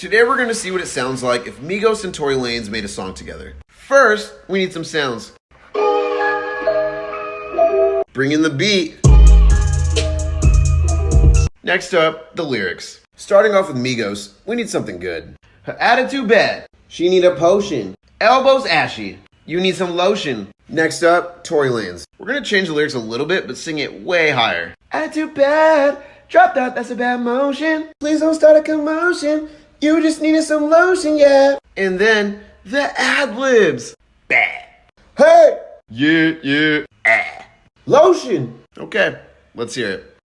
Today we're going to see what it sounds like if Migos and Tory Lanez made a song together. First, we need some sounds. Bring in the beat. Next up, the lyrics. Starting off with Migos, we need something good. Her attitude bad. She need a potion. Elbows ashy. You need some lotion. Next up, Tory Lanez. We're going to change the lyrics a little bit, but sing it way higher. Attitude bad. Drop that, that's a bad motion. Please don't start a commotion. You just needed some lotion, yeah. And then the ad-libs. Bad. Hey! Yeah. Lotion. Okay, let's hear it.